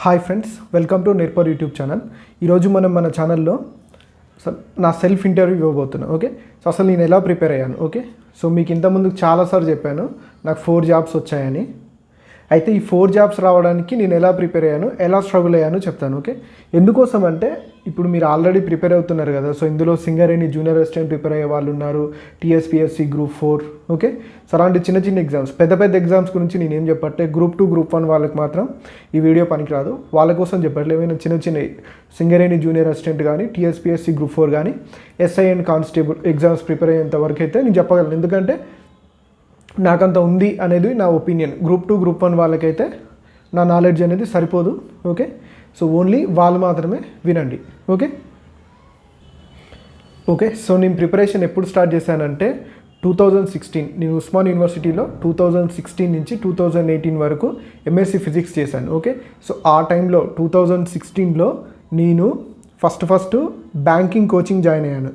Hi friends, welcome to Nirbhar YouTube channel. ఈరోజు మనం మన ఛానల్లో నా సెల్ఫ్ ఇంటర్వ్యూ ఇవ్వబోతున్నాను. ఓకే, సో అసలు నేను ఎలా ప్రిపేర్ అయ్యాను. ఓకే, సో మీకు ఇంతకుముందు చాలాసార్లు చెప్పాను నాకు 4 జాబ్స్ వచ్చాయని. అయితే ఈ 4 జాబ్స్ రావడానికి నేను ఎలా ప్రిపేర్ అయ్యాను, ఎలా స్ట్రగుల్ అయ్యాను చెప్తాను. ఓకే, ఎందుకోసం అంటే ఇప్పుడు మీరు ఆల్రెడీ ప్రిపేర్ అవుతున్నారు కదా. సో ఇందులో సింగరేణి జూనియర్ అసిస్టెంట్ ప్రిపేర్ అయ్యే వాళ్ళు ఉన్నారు, టీఎస్పీఎస్సీ గ్రూప్ 4. ఓకే, సో అలాంటి చిన్న చిన్న ఎగ్జామ్స్, పెద్ద ఎగ్జామ్స్ గురించి నేను ఏం చెప్పట్టే, గ్రూప్ 2 గ్రూప్ 1 వాళ్ళకి మాత్రం ఈ వీడియో పనికిరాదు. వాళ్ళ కోసం చెప్పట్లే, ఏమైనా చిన్న సింగరేణి జూనియర్ అసిస్టెంట్ కానీ, టీఎస్పీఎస్సీ గ్రూప్ 4 కానీ, SI and constable exams prepare అయ్యేంత వరకు అయితే నేను చెప్పగలను. ఎందుకంటే నాకంత ఉంది అనేది నా ఒపీనియన్. గ్రూప్ 2 గ్రూప్ 1 వాళ్ళకైతే నా నాలెడ్జ్ అనేది సరిపోదు. ఓకే, సో ఓన్లీ వాళ్ళు మాత్రమే వినండి. ఓకే, సో నేను ప్రిపరేషన్ ఎప్పుడు స్టార్ట్ చేశానంటే 2016. నేను ఉస్మాన్ యూనివర్సిటీలో 2016 నుంచి 2018 వరకు ఎంఎస్సి ఫిజిక్స్ చేశాను. ఓకే, సో ఆ టైంలో 2016లో నేను ఫస్ట్ బ్యాంకింగ్ కోచింగ్ జాయిన్ అయ్యాను.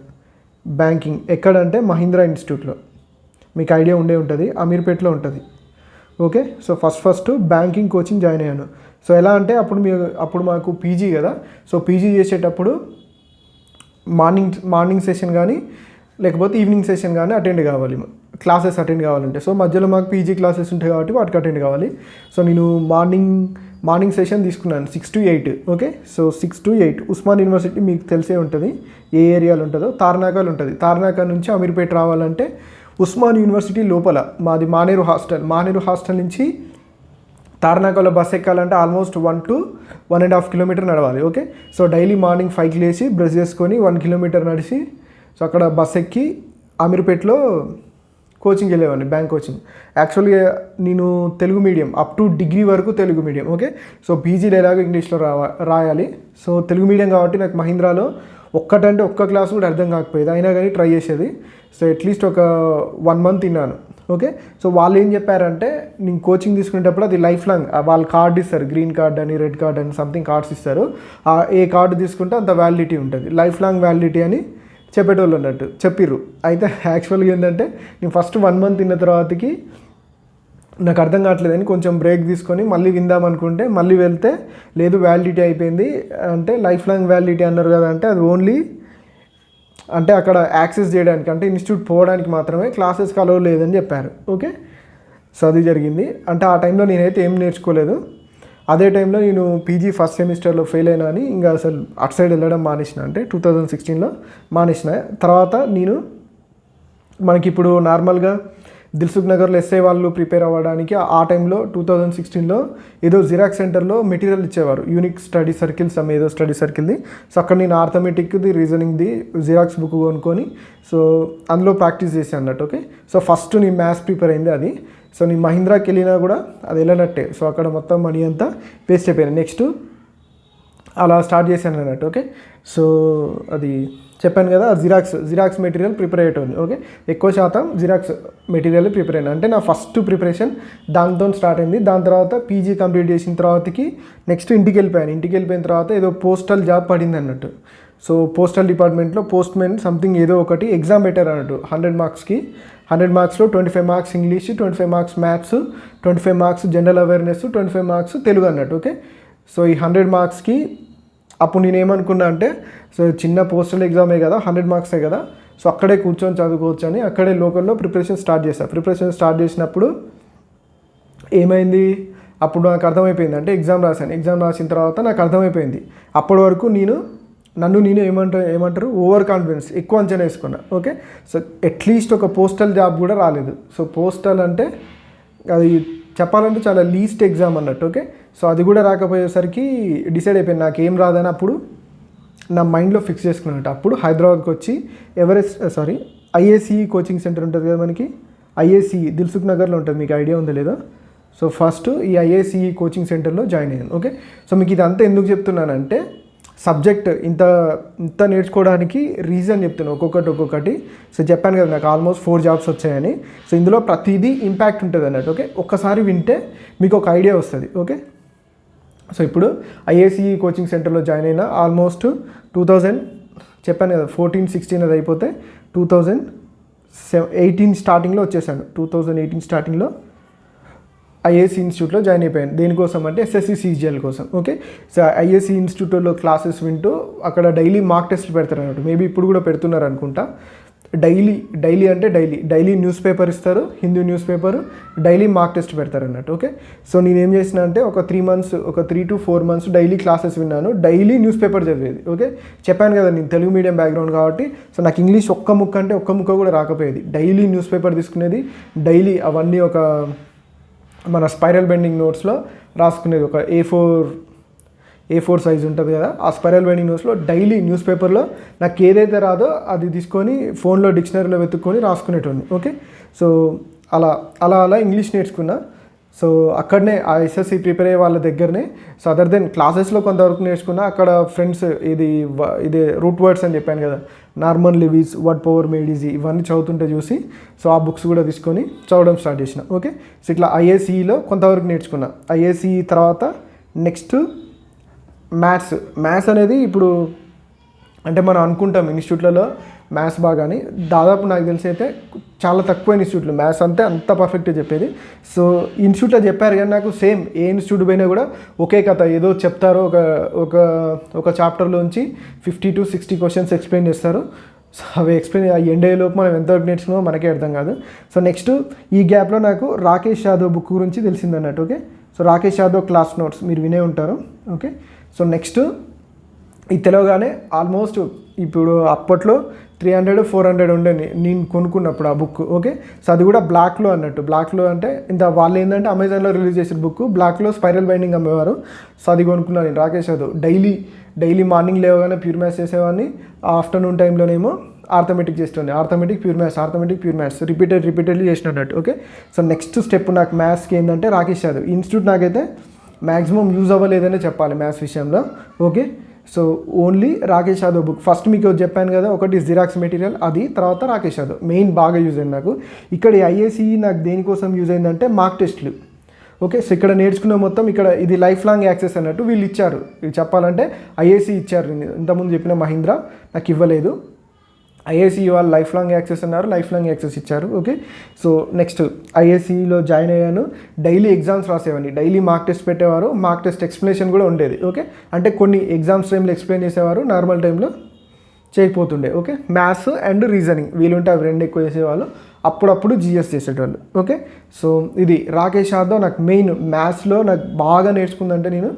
బ్యాంకింగ్ ఎక్కడంటే మహీంద్రా ఇన్స్టిట్యూట్లో, మీకు ఐడియా ఉండే ఉంటుంది, అమీర్పేట్లో ఉంటుంది. Okay, so first banking coaching join అయ్యాను. సో ఎలా అంటే అప్పుడు మాకు పీజీ కదా. సో పీజీ చేసేటప్పుడు మార్నింగ్ సెషన్ కానీ లేకపోతే ఈవినింగ్ సెషన్ కానీ అటెండ్ కావాలి, క్లాసెస్ అటెండ్ కావాలంటే. సో మధ్యలో మాకు పీజీ క్లాసెస్ ఉంటాయి కాబట్టి వాటికి అటెండ్ కావాలి. సో నేను మార్నింగ్ సెషన్ తీసుకున్నాను 6 to 8. Okay, so 6 to 8 Osman university మీకు తెలిసే ఉంటుంది, ఏ ఏరియాలో ఉంటుందో. తార్నాకాలు ఉంటుంది. తార్నాకా నుంచి అమీర్పేట రావాలంటే ఉస్మాన్ యూనివర్సిటీ లోపల మాది మానేరు హాస్టల్ నుంచి తార్నాకాలో బస్ ఎక్కాలంటే ఆల్మోస్ట్ 1 to 1.5 కిలోమీటర్ నడవాలి. ఓకే, సో డైలీ మార్నింగ్ 5కి లేచి బ్రష్ చేసుకొని 1 కిలోమీటర్ నడిచి సో అక్కడ బస్ ఎక్కి అమీర్పేటలో కోచింగ్ వెళ్ళేవాడిని, బ్యాంక్ కోచింగ్. యాక్చువల్గా నేను Telugu medium, up to degree వరకు తెలుగు మీడియం. ఓకే, సో పీజీలో ఎలాగో ఇంగ్లీష్లో రాయాలి. సో తెలుగు మీడియం కాబట్టి నాకు మహీంద్రాలో ఒక్క క్లాస్ కూడా అర్థం కాకపోయేది, అయినా కానీ ట్రై చేసేది. సో అట్లీస్ట్ ఒక 1 month విన్నాను. ఓకే, సో వాళ్ళు ఏం చెప్పారంటే నేను కోచింగ్ తీసుకునేటప్పుడు అది లైఫ్ లాంగ్, వాళ్ళు కార్డు ఇస్తారు, గ్రీన్ కార్డ్ అని, రెడ్ కార్డ్ అని సంథింగ్ కార్డ్స్ ఇస్తారు. ఏ కార్డు తీసుకుంటే అంత వ్యాలిడిటీ ఉంటుంది, లైఫ్ లాంగ్ వ్యాలిడిటీ అని చెప్పేటోళ్ళు అన్నట్టు చెప్పిర్రు. అయితే యాక్చువల్గా ఏంటంటే నేను ఫస్ట్ 1 month విన్న తర్వాతకి నాకు అర్థం కావట్లేదని కొంచెం బ్రేక్ తీసుకొని మళ్ళీ విందామనుకుంటే మళ్ళీ వెళ్తే లేదు వ్యాలిడిటీ అయిపోయింది అంటే, లైఫ్ లాంగ్ వ్యాలిడిటీ అన్నారు కదా అంటే అది ఓన్లీ అంటే అక్కడ యాక్సెస్ చేయడానికి అంటే ఇన్స్టిట్యూట్ పోవడానికి మాత్రమే, క్లాసెస్కి అలౌ లేదని చెప్పారు. ఓకే, సో అది జరిగింది. అంటే ఆ టైంలో నేనైతే ఏం నేర్చుకోలేదు. అదే టైంలో నేను పీజీ ఫస్ట్ సెమిస్టర్లో ఫెయిల్ అయినా అని ఇంకా అసలు అటు సైడ్ వెళ్ళడం మానేసిన, అంటే 2016లో మానేసిన. తర్వాత నేను మనకి ఇప్పుడు నార్మల్గా దిల్సుఖ్ నగర్లో ఎస్ఐ వాళ్ళు ప్రిపేర్ అవ్వడానికి ఆ టైంలో 2016లో ఏదో జిరాక్స్ సెంటర్లో మెటీరియల్ ఇచ్చేవారు, యూనిక్ స్టడీ సర్కిల్స్ ఏదో స్టడీ సర్కిల్ది. సో అక్కడ నేను ఆర్థమెటిక్ది, రీజనింగ్ది జిరాక్స్ బుక్ కొనుక్కొని సో అందులో ప్రాక్టీస్ చేశాను అన్నట్టు. ఓకే, సో ఫస్ట్ నేను మ్యాథ్స్ ప్రిపేర్ అయింది అది. సో నేను మహీంద్రాకి వెళ్ళినా కూడా అది వెళ్ళనట్టే. సో అక్కడ మొత్తం మనీ అంతా వేస్ట్ అయిపోయాను. నెక్స్ట్ అలా స్టార్ట్ చేశాను అన్నట్టు. ఓకే, సో అది చెప్పాను కదా, జిరాక్స్ మెటీరియల్ ప్రిపేర్ అయ్యేటోని. ఓకే, ఎక్కువ శాతం జిరాక్స్ మెటీరియల్ ప్రిపేర్ అయ్యాను. అంటే నా ఫస్ట్ ప్రిపరేషన్ దాంతో స్టార్ట్ అయింది. దాని తర్వాత పీజీ కంప్లీట్ చేసిన తర్వాతకి నెక్స్ట్ ఇంటికి వెళ్ళిపోయిన తర్వాత ఏదో పోస్టల్ జాబ్ పడింది అన్నట్టు. సో పోస్టల్ డిపార్ట్మెంట్లో పోస్ట్మెన్ సంథింగ్ ఏదో ఒకటి ఎగ్జామ్ పెట్టారు అన్నట్టు. 100 మార్క్స్కి 100 మార్క్స్లో 25 marks English, 25 marks maths, 25 marks general awareness, 25 marks Telugu అన్నట్టు. ఓకే, సో ఈ 100 మార్క్స్కి అప్పుడు నేను ఏమనుకున్నా అంటే సో చిన్న పోస్టల్ ఎగ్జామే కదా, 100 మార్క్సే కదా, సో అక్కడే కూర్చొని చదువుకోవచ్చు అని అక్కడే లోకల్లో ప్రిపరేషన్ స్టార్ట్ చేసినప్పుడు ఏమైంది, అప్పుడు నాకు అర్థమైపోయింది. అంటే ఎగ్జామ్ రాసిన తర్వాత నాకు అర్థమైపోయింది. అప్పటి వరకు నన్ను ఏమంటారు ఓవర్ కాన్ఫిడెన్స్, ఎక్కువ అంచనా వేసుకున్నా. ఓకే, సో అట్లీస్ట్ ఒక పోస్టల్ జాబ్ కూడా రాలేదు. సో పోస్టల్ అంటే అది చెప్పాలంటే చాలా లీస్ట్ ఎగ్జామ్ అన్నట్టు. ఓకే, సో అది కూడా రాకపోయేసరికి డిసైడ్ అయిపోయింది నాకు ఏం రాదని. అప్పుడు నా మైండ్లో ఫిక్స్ చేసుకున్నట్టు అప్పుడు హైదరాబాద్కి వచ్చి ఐఏసీ కోచింగ్ సెంటర్ ఉంటుంది కదా మనకి, ఐఏసీ దిల్సుఖ్ నగర్లో ఉంటుంది, మీకు ఐడియా ఉందో లేదో. సో ఫస్ట్ ఈ ఐఏసీ కోచింగ్ సెంటర్లో జాయిన్ అయ్యాను. ఓకే, సో మీకు ఇదంతా ఎందుకు చెప్తున్నానంటే సబ్జెక్ట్ ఇంత నేర్చుకోవడానికి రీజన్ చెప్తున్నాను, ఒక్కొక్కటి. సో చెప్పాను కదా నాకు ఆల్మోస్ట్ 4 జాబ్స్ వచ్చాయని. సో ఇందులో ప్రతిదీ ఇంపాక్ట్ ఉంటుంది అన్నట్టు. ఓకే, ఒక్కసారి వింటే మీకు ఒక ఐడియా వస్తుంది. ఓకే, సో ఇప్పుడు ఐఏసీ కోచింగ్ సెంటర్లో జాయిన్ అయినా ఆల్మోస్ట్ 2000 చెప్పాను కదా, 14-16 అది అయిపోతే 2018 స్టార్టింగ్లో వచ్చేసాను. 2018 స్టార్టింగ్లో ఐఏసీ ఇన్స్టిట్యూట్లో జాయిన్ అయిపోయాను. దేనికోసం అంటే ఎస్ఎస్సి సిజిఎల్ కోసం. ఓకే, సో ఐఏసీ ఇన్స్టిట్యూట్లో క్లాసెస్ వింటూ అక్కడ డైలీ మాక్ టెస్ట్లు పెడతారు అన్నట్టు. మేబీ ఇప్పుడు కూడా పెడుతున్నారు అనుకుంటా. డైలీ అంటే డైలీ న్యూస్ పేపర్ ఇస్తారు, Hindu news paper, daily mark test పెడతారు అన్నట్టు. ఓకే, సో నేనేం చేసిన అంటే ఒక 3 to 4 months డైలీ క్లాసెస్ విన్నాను, డైలీ న్యూస్ పేపర్ చదివేది. ఓకే, చెప్పాను కదా నేను తెలుగు మీడియం బ్యాక్గ్రౌండ్ కాబట్టి, సో నాకు ఇంగ్లీష్ ఒక్క ముక్క కూడా రాకపోయేది. డైలీ న్యూస్ పేపర్ తీసుకునేది, డైలీ అవన్నీ ఒక మన స్పైరల్ బెండింగ్ నోట్స్లో రాసుకునేది. ఒక A4 సైజ్ ఉంటుంది కదా, ఆ స్పైరల్ బైండింగ్ నోట్స్లో డైలీ న్యూస్ పేపర్లో నాకు ఏదైతే రాదో అది తీసుకొని ఫోన్లో డిక్షనరీలో వెతుక్కొని రాసుకునేటోని. ఓకే, సో అలా ఇంగ్లీష్ నేర్చుకున్నా. సో అక్కడనే ఆ ఎస్ఎస్సి ప్రిపేర్ అయ్యే వాళ్ళ దగ్గరనే, సో అదర్ దెన్ క్లాసెస్లో కొంతవరకు నేర్చుకున్నా. అక్కడ ఫ్రెండ్స్ ఇదే రూట్ వర్డ్స్ అని చెప్పాను కదా, Norman లివీస్, watt power made easy, ఇవన్నీ చదువుతుంటే చూసి సో ఆ బుక్స్ కూడా తీసుకొని చదవడం స్టార్ట్ చేసిన. ఓకే, సో ఇట్లా ఐఏసీలో కొంతవరకు నేర్చుకున్నా. ఐఏసీ తర్వాత నెక్స్ట్ మ్యాథ్స్ అనేది ఇప్పుడు అంటే మనం అనుకుంటాం ఇన్స్టిట్యూట్లలో మ్యాథ్స్ బాగాని, దాదాపు నాకు తెలిసి అయితే చాలా తక్కువ ఇన్స్టిట్యూట్లు మ్యాథ్స్ అంత పర్ఫెక్ట్గా చెప్పేది. సో ఇన్స్టిట్యూట్లో చెప్పారు కానీ నాకు సేమ్ ఏ ఇన్స్టిట్యూట్ పోయినా కూడా ఒకే కథ, ఏదో చెప్తారో ఒక చాప్టర్లోంచి 50 to 60 క్వశ్చన్స్ ఎక్స్ప్లెయిన్ చేస్తారు. సో అవి ఎక్స్ప్లెయిన్ ఎండేలోపు మనం ఎంతవరకు నేర్చుకున్నామో మనకే అర్థం కాదు. సో నెక్స్ట్ ఈ గ్యాప్లో నాకు రాకేష్ యాదవ్ బుక్ గురించి తెలిసిందన్నట్టు. Okay, so Rakesh Yadav class notes మీరు వినే ఉంటారు. ఓకే, సో నెక్స్ట్ ఇది తెలవగానే ఆల్మోస్ట్ ఇప్పుడు అప్పట్లో 300-400 ఉండే నేను కొనుక్కున్నప్పుడు ఆ బుక్. ఓకే, సో అది కూడా బ్లాక్లో అంటే వాళ్ళు ఏంటంటే అమెజాన్లో రిలీజ్ చేసిన బుక్, బ్లాక్లో స్పైరల్ బైండింగ్ అమ్మేవారు. సో అది కొనుక్కున్నాను నేను. రాకేష్ యాదవ్ డైలీ మార్నింగ్ లేవగానే ప్యూర్ మ్యాథ్స్ చేసేవాడిని, ఆఫ్టర్నూన్ టైంలోనేమో ఆర్థమెటిక్ చేస్తుండే, ఆర్థమెటిక్ ప్యూర్ మ్యాథ్స్ రిపీటెడ్లీ చేసినట్టు. ఓకే, సో నెక్స్ట్ స్టెప్ నాకు మ్యాథ్స్కి ఏంటంటే రాకేష్ యాదవ్ ఇన్స్టిట్యూట్ నాకైతే మ్యాక్సిమం యూజ్ అవ్వలేదనే చెప్పాలి మ్యాథ్స్ విషయంలో. Okay, so only Rakesh Yadav book. First మీకు చెప్పాను కదా, ఒకటి జిరాక్స్ మెటీరియల్, అది తర్వాత రాకేష్ యాదవ్ మెయిన్ బాగా యూజ్ అయింది నాకు. ఇక్కడ ఐఏసీ నాకు దేనికోసం యూజ్ అయిందంటే మార్క్ టెస్ట్లు. ఓకే, సో ఇక్కడ నేర్చుకున్న మొత్తం ఇది లైఫ్ లాంగ్ యాక్సెస్ అన్నట్టు వీళ్ళు ఇచ్చారు. ఇది చెప్పాలంటే ఐఏసీ ఇచ్చారు, ఇంతకుముందు చెప్పిన మహీంద్రా నాకు ఇవ్వలేదు. ఐఏసీ వాళ్ళు లైఫ్ లాంగ్ యాక్సెస్ అన్నారు, లైఫ్ లాంగ్ యాక్సెస్ ఇచ్చారు. ఓకే, సో నెక్స్ట్ ఐఏసీలో జాయిన్ అయ్యాను. డైలీ ఎగ్జామ్స్ రాసేవాడిని, డైలీ మార్క్ టెస్ట్ పెట్టేవారు, మార్క్ టెస్ట్ ఎక్స్ప్లెనేషన్ కూడా ఉండేది. ఓకే, అంటే కొన్ని ఎగ్జామ్స్ టైంలో ఎక్స్ప్లెయిన్ చేసేవారు, నార్మల్ టైంలో చేయకపోతుండే. ఓకే, మ్యాథ్స్ అండ్ రీజనింగ్ వీలుంటే అవి 2 ఎక్కువ చేసేవాళ్ళు, అప్పుడప్పుడు జిఎస్ చేసేటోళ్ళు. ఓకే, సో ఇది రాకేష్ యాదవ్ నాకు మెయిన్ మ్యాథ్స్లో నాకు బాగా నేర్చుకుందంటే నేను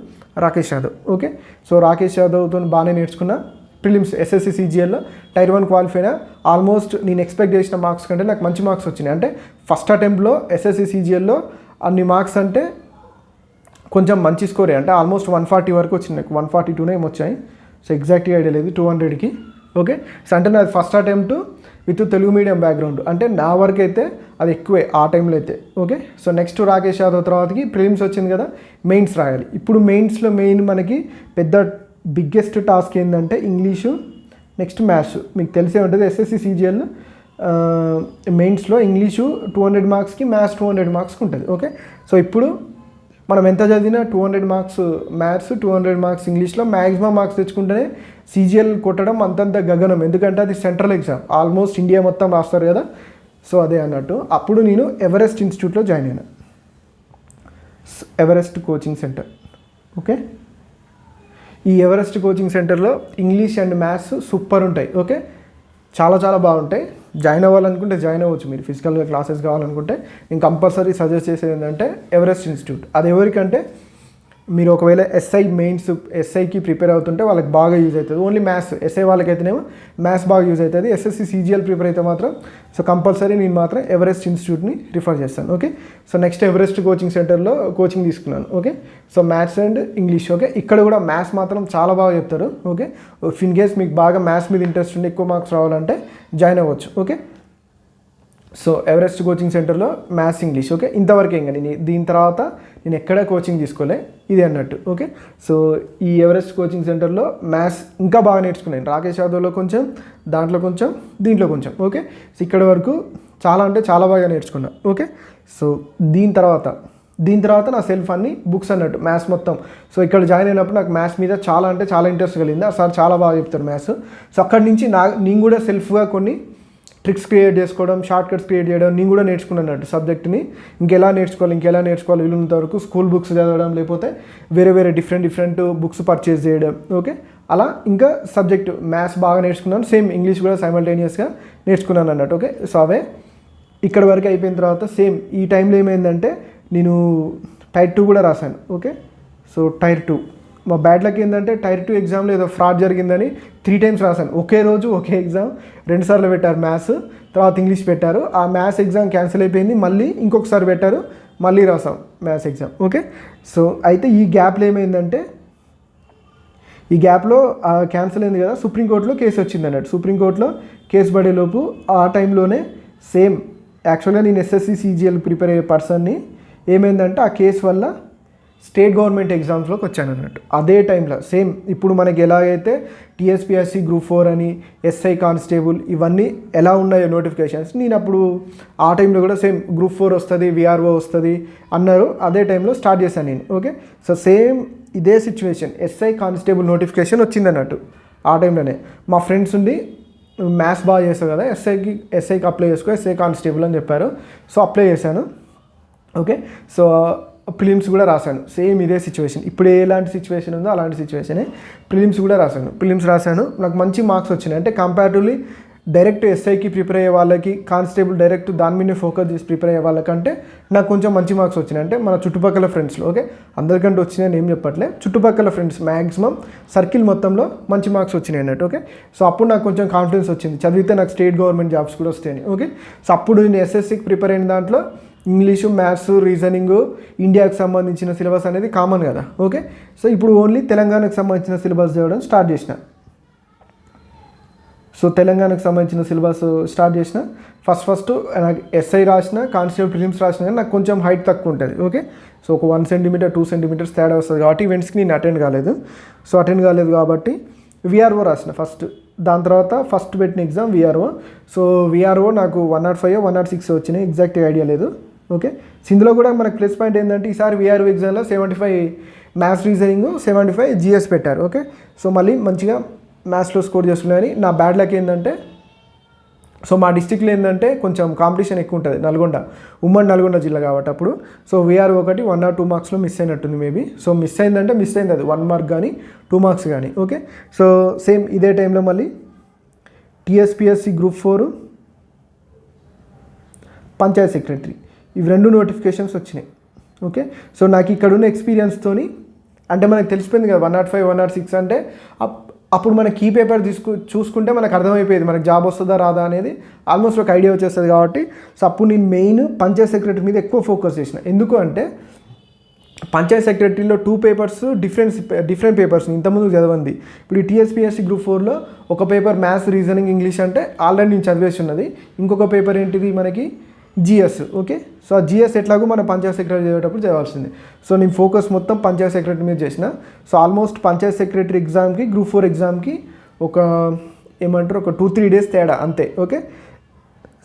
రాకేష్ యాదవ్. ఓకే, సో రాకేష్ యాదవ్తో బాగానే నేర్చుకున్నా. ప్రిలిమ్స్ ఎస్ఎస్సి సిజిఎల్లో టైర్ 1 క్వాలిఫై అయినా. ఆల్మోస్ట్ నేను ఎక్స్పెక్ట్ చేసిన మార్క్స్ కంటే నాకు మంచి మార్క్స్ వచ్చినాయి. అంటే ఫస్ట్ అటెంప్ట్లో ఎస్ఎస్సి సిజిఎల్లో అన్ని మార్క్స్ అంటే కొంచెం మంచి స్కోరే, అంటే ఆల్మోస్ట్ 140 వరకు వచ్చింది నాకు, 142 ఏమో వచ్చాయి. సో ఎగ్జాక్ట్గా ఐడియా లేదు, 200కి. ఓకే, సో అంటే నాది first attempt with Telugu medium background, అంటే నా వరకు అయితే అది ఎక్కువే ఆ టైంలో అయితే. Okay, so next Rakesh Yadav తర్వాతకి ప్రిలిమ్స్ వచ్చింది కదా, మెయిన్స్ రాయాలి. ఇప్పుడు మెయిన్స్లో మనకి పెద్ద బిగ్గెస్ట్ టాస్క్ ఏంటంటే ఇంగ్లీషు, నెక్స్ట్ మ్యాథ్స్. మీకు తెలిసే ఉంటుంది ఎస్ఎస్సి సిజిఎల్ మెయిన్స్లో ఇంగ్లీషు 200 మార్క్స్కి, మ్యాథ్స్ 200 మార్క్స్కి ఉంటుంది. ఓకే, సో ఇప్పుడు మనం ఎంత చదివినా 200 మార్క్స్ మ్యాథ్స్, 200 మార్క్స్ ఇంగ్లీష్లో మ్యాక్సిమం మార్క్స్ తెచ్చుకుంటేనే సిజిఎల్ కొట్టడం అంతంత గగనం. ఎందుకంటే అది సెంట్రల్ ఎగ్జామ్, ఆల్మోస్ట్ ఇండియా మొత్తం రాస్తారు కదా. సో అదే అన్నట్టు అప్పుడు నేను ఎవరెస్ట్ ఇన్స్టిట్యూట్లో జాయిన్ అయినా, ఎవరెస్ట్ కోచింగ్ సెంటర్. ఓకే, ఈ ఎవరెస్ట్ కోచింగ్ సెంటర్లో ఇంగ్లీష్ అండ్ మ్యాథ్స్ సూపర్ ఉంటాయి. ఓకే, చాలా బాగుంటాయి. జాయిన్ అవ్వాలనుకుంటే జాయిన్ అవ్వచ్చు మీరు, ఫిజికల్గా క్లాసెస్ కావాలనుకుంటే. నేను కంపల్సరీ సజెస్ట్ చేసేది ఏంటంటే ఎవరెస్ట్ ఇన్స్టిట్యూట్. అది ఎవరికంటే మీరు ఒకవేళ ఎస్ఐకి ప్రిపేర్ అవుతుంటే వాళ్ళకి బాగా యూజ్ అవుతుంది. ఓన్లీ మ్యాథ్స్ ఎస్ఐ వాళ్ళకైతేనేమో మ్యాథ్స్ బాగా యూజ్ అవుతుంది. ఎస్ఎస్సి సిజిఎల్ ప్రిపేర్ అయితే మాత్రం సో కంపల్సరీ నేను మాత్రం ఎవరెస్ట్ ఇన్స్టిట్యూట్ని రిఫర్ చేస్తాను. Okay, so next Everest coaching సెంటర్లో కోచింగ్ తీసుకున్నాను. Okay, so maths and English. Okay, ఇక్కడ కూడా మ్యాథ్స్ మాత్రం చాలా బాగా చెప్తారు. ఓకే, ఇన్ కేస్ మీకు బాగా మ్యాథ్స్ మీద ఇంట్రెస్ట్ ఉండి ఎక్కువ మార్క్స్ రావాలంటే జాయిన్ అవ్వచ్చు. ఓకే, సో ఎవరెస్ట్ కోచింగ్ సెంటర్లో మ్యాథ్స్ ఇంగ్లీష్. ఓకే, ఇంతవరకు ఇంకా దీని తర్వాత నేను ఎక్కడ కోచింగ్ తీసుకోలే, ఇది అన్నట్టు. ఓకే, సో ఈ ఎవరెస్ట్ కోచింగ్ సెంటర్లో మ్యాథ్స్ ఇంకా బాగా నేర్చుకున్నాను. రాకేష్ యాదవ్లో కొంచెం, దాంట్లో కొంచెం, దీంట్లో కొంచెం. ఓకే, సో ఇక్కడ వరకు చాలా బాగా నేర్చుకున్నా. ఓకే, సో దీని తర్వాత నా సెల్ఫ్ అన్ని బుక్స్ అన్నట్టు మ్యాథ్స్ మొత్తం. సో ఇక్కడ జాయిన్ అయినప్పుడు నాకు మ్యాథ్స్ మీద చాలా ఇంట్రెస్ట్ కలిగింది. ఆ సార్ చాలా బాగా చెప్తారు మ్యాథ్స్. సో అక్కడి నుంచి నేను కూడా సెల్ఫ్గా కొన్ని ట్రిక్స్ క్రియేట్ చేసుకోవడం, షార్ట్ కట్స్ క్రియేట్ చేయడం నేను కూడా నేర్చుకున్నాను అన్నట్టు సబ్జెక్ట్ని. ఇంకెలా నేర్చుకోవాలి వీలున్నంత వరకు స్కూల్ బుక్స్ చదవడం, లేకపోతే వేరే డిఫరెంట్ బుక్స్ పర్చేస్ చేయడం. ఓకే, అలా ఇంకా సబ్జెక్ట్ మ్యాథ్స్ బాగా నేర్చుకున్నాను, సేమ్ ఇంగ్లీష్ కూడా సైమల్టేనియస్గా నేర్చుకున్నాను అన్నట్టు. ఓకే, సో అవే ఇక్కడ వరకు అయిపోయిన తర్వాత సేమ్ ఈ టైంలో ఏమైందంటే నేను టైర్ 2 కూడా రాశాను. ఓకే, సో టైర్ 2 మా బ్యాడ్ లక్ ఏంటంటే టైర్ 2 ఎగ్జామ్లో ఏదో ఫ్రాడ్ జరిగిందని 3 times రాశాను. ఒకే రోజు ఒకే ఎగ్జామ్ 2 సార్లు పెట్టారు. మ్యాథ్స్ తర్వాత ఇంగ్లీష్ పెట్టారు. ఆ మ్యాథ్స్ ఎగ్జామ్ క్యాన్సిల్ అయిపోయింది, మళ్ళీ ఇంకొకసారి పెట్టారు, మళ్ళీ రాసాం మ్యాథ్స్ ఎగ్జామ్. ఓకే, సో అయితే ఈ గ్యాప్లో ఏమైందంటే ఈ గ్యాప్లో క్యాన్సిల్ అయింది కదా, సుప్రీంకోర్టులో కేసు వచ్చింది అన్నట్టు. సుప్రీంకోర్టులో కేసు పడేలోపు ఆ టైంలోనే సేమ్ యాక్చువల్గా నేను ఎస్ఎస్సి CGL ప్రిపేర్ అయ్యే పర్సన్ని ఏమైందంటే ఆ కేసు వల్ల స్టేట్ గవర్నమెంట్ ఎగ్జామ్స్లోకి వచ్చాను అన్నట్టు. అదే టైంలో సేమ్ ఇప్పుడు మనకి ఎలాగైతే TSPSC Group 4 అని, SI కానిస్టేబుల్ ఇవన్నీ ఎలా ఉన్నాయో నోటిఫికేషన్స్, నేను అప్పుడు ఆ టైంలో కూడా సేమ్ Group 4 వస్తుంది, VRO వస్తుంది అన్నారు. అదే టైంలో స్టార్ట్ చేశాను నేను. ఓకే, సో సేమ్ ఇదే సిచ్యువేషన్ SI కానిస్టేబుల్ నోటిఫికేషన్ వచ్చింది అన్నట్టు. ఆ టైంలోనే మా ఫ్రెండ్స్ ఉండి మ్యాథ్స్ బాగా చేస్తావు కదా, ఎస్ఐకి అప్లై చేసుకో, SI కానిస్టేబుల్ అని చెప్పారు. సో అప్లై చేశాను. ఓకే, సో ప్రిలిమ్స్ కూడా రాశాను. సేమ్ ఇదే సిచ్యువేషన్, ఇప్పుడు ఎలాంటి సిచ్యువేషన్ ఉందో అలాంటి సిచ్యువేషనే. ప్రిలిమ్స్ కూడా రాశాను. నాకు మంచి మార్క్స్ వచ్చినాయి. అంటే కంపారిటివ్లీ డైరెక్ట్ SIకి ప్రిపేర్ అయ్యే వాళ్ళకి, కానిస్టేబుల్ డైరెక్ట్ దాని మీదే ఫోకస్ చేసి ప్రిపేర్ అయ్యే వాళ్ళకంటే నాకు కొంచెం మంచి మార్క్స్ వచ్చినాయి. అంటే మన చుట్టుపక్కల ఫ్రెండ్స్లో, ఓకే, అందరికంటే వచ్చినాయని ఏం చెప్పట్లే, చుట్టుపక్కల ఫ్రెండ్స్ మ్యాక్సిమం సర్కిల్ మొత్తంలో మంచి మార్క్స్ వచ్చినాయి అన్నట్టు. ఓకే, సో అప్పుడు నాకు కొంచెం కాన్ఫిడెన్స్ వచ్చింది, చదివితే నాకు స్టేట్ గవర్నమెంట్ జాబ్స్ కూడా వస్తాయని. ఓకే, సో అప్పుడు నేను SSCకి ప్రిపేర్ అయిన దాంట్లో ఇంగ్లీషు, మ్యాథ్స్, రీజనింగ్, ఇండియాకి సంబంధించిన సిలబస్ అనేది కామన్ కదా. ఓకే, సో ఇప్పుడు ఓన్లీ తెలంగాణకు సంబంధించిన సిలబస్ చదవడం స్టార్ట్ చేసిన. సో తెలంగాణకు సంబంధించిన సిలబస్ స్టార్ట్ చేసిన. ఫస్ట్ నాకు SI రాసిన, కానిస్టేబుల్ ప్రిలిమ్స్ రాసిన, కానీ నాకు కొంచెం హైట్ తక్కువ ఉంటుంది. ఓకే, సో ఒక 1 centimeter 2 centimeters తేడా వస్తుంది కాబట్టి ఈవెంట్స్కి నేను అటెండ్ కాలేదు కాబట్టి VRO రాసిన ఫస్ట్. దాని తర్వాత ఫస్ట్ పెట్టిన ఎగ్జామ్ VRO. సో VRO నాకు 105 106 వచ్చినాయి, ఎగ్జాక్ట్గా ఐడియా లేదు. ఓకే, ఇందులో కూడా మనకు ప్లస్ పాయింట్ ఏంటంటే ఈసారి VRO ఎగ్జామ్లో 75 మ్యాథ్స్, రీజనింగ్, 75 GS పెట్టారు. ఓకే, సో మళ్ళీ మంచిగా మ్యాథ్స్లో స్కోర్ చేస్తున్నాయని. నా బ్యాడ్ లక్ ఏంటంటే, సో మా డిస్టిక్లో ఏంటంటే కొంచెం కాంపిటీషన్ ఎక్కువ ఉంటుంది, ఉమ్మడి నల్గొండ జిల్లా కాబట్టి అప్పుడు. సో VRO 1 or 2 మార్క్స్లో మిస్ అయినట్టుంది మేబీ. సో మిస్ అయింది అది 1 mark కానీ 2 marks కానీ. ఓకే, సో సేమ్ ఇదే టైంలో మళ్ళీ TSPSC Group 4 పంచాయత్ సెక్రటరీ ఇవి 2 నోటిఫికేషన్స్ వచ్చినాయి. ఓకే, సో నాకు ఇక్కడున్న ఎక్స్పీరియన్స్తోని అంటే మనకు తెలిసిపోయింది కదా 105 106 అంటే అప్పుడు మన కీ పేపర్ చూసుకుంటే మనకు అర్థమైపోయేది మనకు జాబ్ వస్తుందా రాదా అనేది ఆల్మోస్ట్ ఒక ఐడియా వచ్చేస్తుంది కాబట్టి. సో అప్పుడు నేను మెయిన్ పంచాయత్ సెక్రటరీ మీద ఎక్కువ ఫోకస్ చేసిన. ఎందుకు అంటే పంచాయత్ సెక్రటరీలో 2 papers డిఫరెంట్ పేపర్స్ ఇంతకుముందు చదవండి. ఇప్పుడు ఈ TSPSC Group 4లో ఒక పేపర్ మ్యాథ్స్, రీజనింగ్, ఇంగ్లీష్ అంటే ఆల్రెడీ నేను చదివేసి ఉన్నది. ఇంకొక పేపర్ ఏంటిది మనకి GS. ఓకే, సో ఆ GS ఎట్లాగో మన పంచాయత్ సెక్రటరీ చదివేటప్పుడు చదవాల్సింది. సో నేను ఫోకస్ మొత్తం పంచాయత్ సెక్రటరీ మీద చేసిన. సో ఆల్మోస్ట్ పంచాయత్ సెక్రటరీ ఎగ్జామ్కి, Group 4 ఎగ్జామ్కి ఒక 2-3 days తేడా అంతే. ఓకే,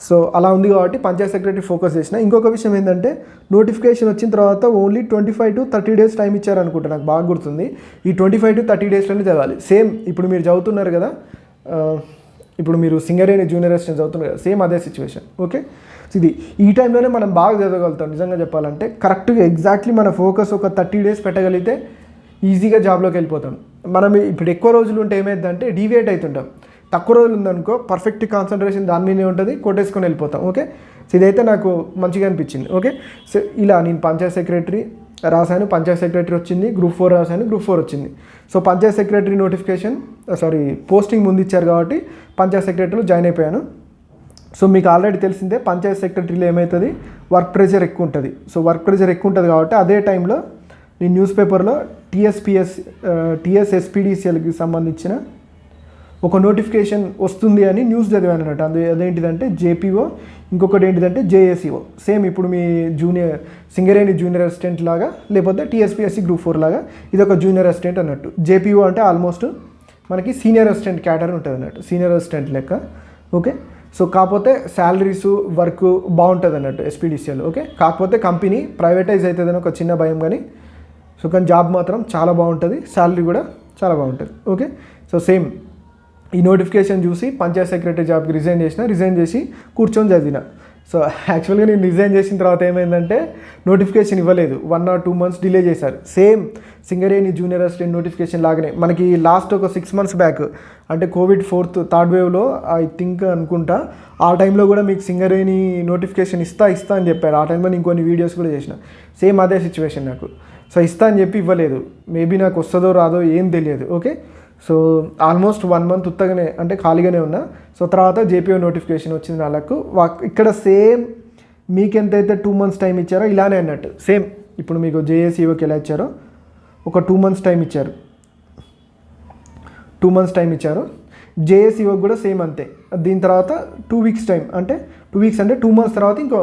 సో అలా ఉంది కాబట్టి పంచాయత్ సెక్రటరీ ఫోకస్ చేసిన. ఇంకొక విషయం ఏంటంటే నోటిఫికేషన్ వచ్చిన తర్వాత ఓన్లీ 25 to 30 days టైం ఇచ్చారనుకుంటా, నాకు బాగా గుర్తుంది. ఈ 25 to 30 daysలోనే చదవాలి. సేమ్ ఇప్పుడు మీరు చదువుతున్నారు కదా, ఇప్పుడు మీరు సింగరేణి జూనియర్ అసిస్టెంట్ చదువుతున్నారు కదా, సేమ్ అదే సిచ్యువేషన్. ఓకే, ఇది ఈ టైంలోనే మనం బాగా చదవగలుగుతాం. నిజంగా చెప్పాలంటే కరెక్ట్గా ఎగ్జాక్ట్లీ మన ఫోకస్ ఒక 30 days పెట్టగలిగితే ఈజీగా జాబ్లోకి వెళ్ళిపోతాం. మనం ఇప్పుడు ఎక్కువ రోజులు ఉంటే ఏమైందంటే డీవియేట్ అవుతుంటాం. తక్కువ రోజులు ఉందనుకో పర్ఫెక్ట్ కాన్సన్ట్రేషన్ దాని మీదే ఉంటుంది, కొట్టేసుకొని వెళ్ళిపోతాం. ఓకే, సో ఇదైతే నాకు మంచిగా అనిపించింది. ఓకే, సో ఇలా నేను పంచాయత్ సెక్రటరీ రాశాను, పంచాయత్ సెక్రటరీ వచ్చింది. Group 4 రాశాను, Group 4 వచ్చింది. సో పంచాయత్ సెక్రటరీ పోస్టింగ్ ముందు ఇచ్చారు కాబట్టి పంచాయత్ సెక్రటరీలో జాయిన్ అయిపోయాను. సో మీకు ఆల్రెడీ తెలిసిందే పంచాయత్ సెక్రటరీలో ఏమవుతుంది, వర్క్ ప్రెషర్ ఎక్కువ ఉంటుంది. సో వర్క్ ప్రెషర్ ఎక్కువ ఉంటుంది కాబట్టి అదే టైంలో నేను న్యూస్ పేపర్లో TSSPDCLకి సంబంధించిన ఒక నోటిఫికేషన్ వస్తుంది అని న్యూస్ చదివాను అన్నట్టు. అదేంటిదంటే JPO, ఇంకొకటి ఏంటిదంటే JACO. సేమ్ ఇప్పుడు మీ సింగరేణి జూనియర్ అసిస్టెంట్ లాగా, లేకపోతే TSPSC Group 4 లాగా ఇది ఒక జూనియర్ అసిస్టెంట్ అన్నట్టు. JPO అంటే ఆల్మోస్ట్ మనకి సీనియర్ అసిస్టెంట్ క్యాటర్ ఉంటుంది అన్నట్టు, సీనియర్ అసిస్టెంట్ లెక్క. ఓకే, సో కాకపోతే శాలరీస్, వర్క్ బాగుంటుంది అన్నట్టు SPDCL. ఓకే, కాకపోతే కంపెనీ ప్రైవేటైజ్ అవుతుందని ఒక చిన్న భయం కానీ. సో కానీ జాబ్ మాత్రం చాలా బాగుంటుంది, శాలరీ కూడా చాలా బాగుంటుంది. ఓకే, సో సేమ్ ఈ నోటిఫికేషన్ చూసి పంచాయత్ సెక్రటరీ జాబ్కి రిజైన్ చేసి కూర్చొని చదివిన. సో యాక్చువల్గా నేను రిజైన్ చేసిన తర్వాత ఏమైందంటే నోటిఫికేషన్ ఇవ్వలేదు, 1 or 2 months డిలే చేశారు. Same Singareni junior assistant notification లాగానే మనకి లాస్ట్ ఒక 6 months బ్యాక్, అంటే కోవిడ్ 4th వేవ్లో ఐ థింక్ అనుకుంటా, ఆ టైంలో కూడా మీకు సింగరేణి నోటిఫికేషన్ ఇస్తా అని చెప్పారు. ఆ టైంలో నేను కొన్ని వీడియోస్ కూడా చేసిన. సేమ్ అదే సిచ్యువేషన్ నాకు. సో ఇస్తా అని చెప్పి ఇవ్వలేదు. మేబీ నాకు వస్తుందో రాదో ఏం తెలియదు. ఓకే, సో ఆల్మోస్ట్ 1 month ఉత్తగానే అంటే ఖాళీగానే ఉన్నా. సో తర్వాత జేపీఓ నోటిఫికేషన్ వచ్చింది వాళ్ళకు. ఇక్కడ సేమ్ మీకు ఎంతైతే 2 months టైం ఇచ్చారో ఇలానే అన్నట్టు సేమ్ ఇప్పుడు మీకు జేఏసీఓకి ఎలా ఇచ్చారో ఒక 2 months టైం ఇచ్చారు. 2 months టైం ఇచ్చారు. జేఏసీఓకి కూడా సేమ్ అంతే. దీని తర్వాత 2 weeks టైం, అంటే 2 weeks అంటే 2 months తర్వాత ఇంకో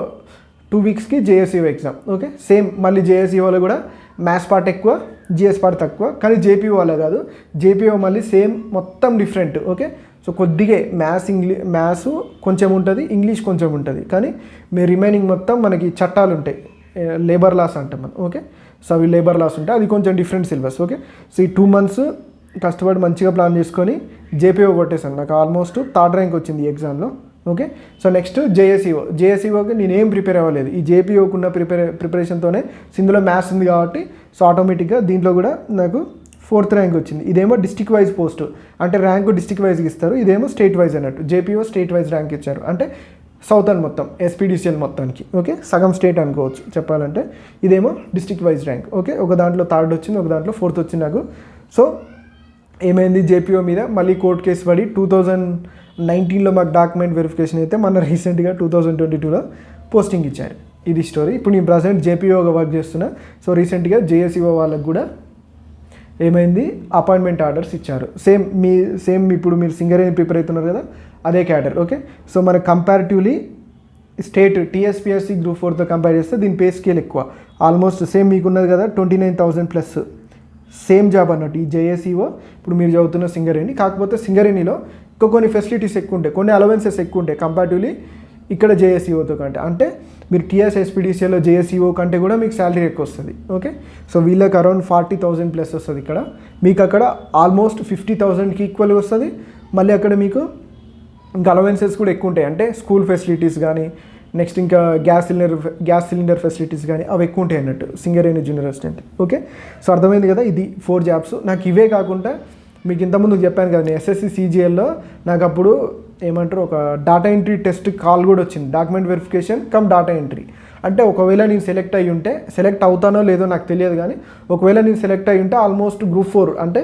2 weeksకి జేఏసీఓ ఎగ్జామ్. ఓకే, సేమ్ మళ్ళీ జేఏసీఓలో కూడా మ్యాథ్స్ పార్ట్ ఎక్కువ, జిఎస్ పార్ట్ తక్కువ. కానీ జేపీఓ అలా కాదు, జేపీఓ మళ్ళీ సేమ్ మొత్తం డిఫరెంట్. ఓకే, సో కొద్దిగా మ్యాథ్స్ కొంచెం ఉంటుంది, ఇంగ్లీష్ కొంచెం ఉంటుంది, కానీ మీ రిమైనింగ్ మొత్తం మనకి చట్టాలు ఉంటాయి, లేబర్ లాస్ అంటాం మనం. ఓకే, సో అవి లేబర్ లాస్ ఉంటాయి, అది కొంచెం డిఫరెంట్ సిలబస్. ఓకే, సో ఈ 2 months కష్టపడి మంచిగా ప్లాన్ చేసుకొని జేపీఓ కొట్టేసాను. నాకు ఆల్మోస్ట్ 3rd rank వచ్చింది ఈ ఎగ్జామ్లో. ఓకే, సో నెక్స్ట్ జేఏసీఓకి నేనేం ప్రిపేర్ అవ్వలేదు. ఈ జేపీఓకి ఉన్న ప్రిపరేషన్తోనే ఇందులో మ్యాథ్స్ ఉంది కాబట్టి సో ఆటోమేటిక్గా దీంట్లో కూడా నాకు 4th rank వచ్చింది. ఇదేమో డిస్ట్రిక్ట్ వైజ్ పోస్ట్, అంటే ర్యాంకు డిస్ట్రిక్ట్ వైజ్కి ఇస్తారు. ఇదేమో స్టేట్ వైజ్ అన్నట్టు. జేపీఓ స్టేట్ వైజ్ ర్యాంక్ ఇచ్చారు, అంటే సౌతర్న్ మొత్తం ఎస్పీడీసీఎల్ మొత్తానికి. ఓకే, సగం స్టేట్ అనుకోవచ్చు చెప్పాలంటే. ఇదేమో డిస్ట్రిక్ట్ వైజ్ ర్యాంక్. ఓకే, ఒక దాంట్లో 3rd వచ్చింది, ఒక దాంట్లో 4th వచ్చింది నాకు. సో ఏమైంది, జేపీఓ మీద మళ్ళీ కోర్టు కేసు పడి 2019లో మాకు డాక్యుమెంట్ వెరిఫికేషన్ అయితే మన రీసెంట్గా 2022లో పోస్టింగ్ ఇచ్చారు. ఇది స్టోరీ. ఇప్పుడు నేను ప్రజెంట్ జేపీఓగా వర్క్ చేస్తున్నా. సో రీసెంట్గా జేఎస్ఈఓ వాళ్ళకు కూడా ఏమైంది, అపాయింట్మెంట్ ఆర్డర్స్ ఇచ్చారు. సేమ్ ఇప్పుడు మీరు సింగరేణి ప్రిపేర్ అవుతున్నారు కదా, అదే క్యాడర్. ఓకే, సో మన కంపారిటివ్లీ స్టేట్ టీఎస్పీఎస్సీ Group 4తో కంపేర్ చేస్తే దీని పే స్కేల్ ఎక్కువ. ఆల్మోస్ట్ సేమ్ మీకున్నది కదా 29,000+ సేమ్ జాబ్ అన్నట్టు ఈ జేఏసీఓ ఇప్పుడు మీరు చదువుతున్న సింగరేణి. కాకపోతే సింగరేణిలో ఇంకా కొన్ని ఫెసిలిటీస్ ఎక్కువ ఉంటాయి, కొన్ని అలవెన్సెస్ ఎక్కువ ఉంటాయి కంపారిటివ్లీ ఇక్కడ జేఏసీఓతో కంటే. అంటే మీరు టీఎస్ ఎస్పీడీసీలో జేఏసీఓ కంటే కూడా మీకు శాలరీ ఎక్కువ వస్తుంది. ఓకే, సో వీళ్ళకి అరౌండ్ 40,000+ వస్తుంది ఇక్కడ. మీకు అక్కడ ఆల్మోస్ట్ 50,000కి ఈక్వల్గా వస్తుంది. మళ్ళీ అక్కడ మీకు ఇంకా అలవెన్సెస్ కూడా ఎక్కువ ఉంటాయి, అంటే స్కూల్ ఫెసిలిటీస్ కానీ, నెక్స్ట్ ఇంకా గ్యాస్ సిలిండర్ ఫెసిలిటీస్ కానీ అవి ఎక్కువ ఉంటాయి అన్నట్టు Singareni junior assistant. Okay, so అర్థమైంది కదా. ఇది 4 jobs. నాకు ఇవే కాకుండా మీకు ఇంతకుముందు చెప్పాను కదా, నేను ఎస్ఎస్సి CGLలో నాకు అప్పుడు ఏమంటారు ఒక డాటా ఎంట్రీ టెస్ట్ కాల్ కూడా వచ్చింది, document verification come data entry. అంటే ఒకవేళ నేను సెలెక్ట్ అవుతానో లేదో నాకు తెలియదు, కానీ ఒకవేళ నేను సెలెక్ట్ అయ్యి ఉంటే ఆల్మోస్ట్ Group 4 అంటే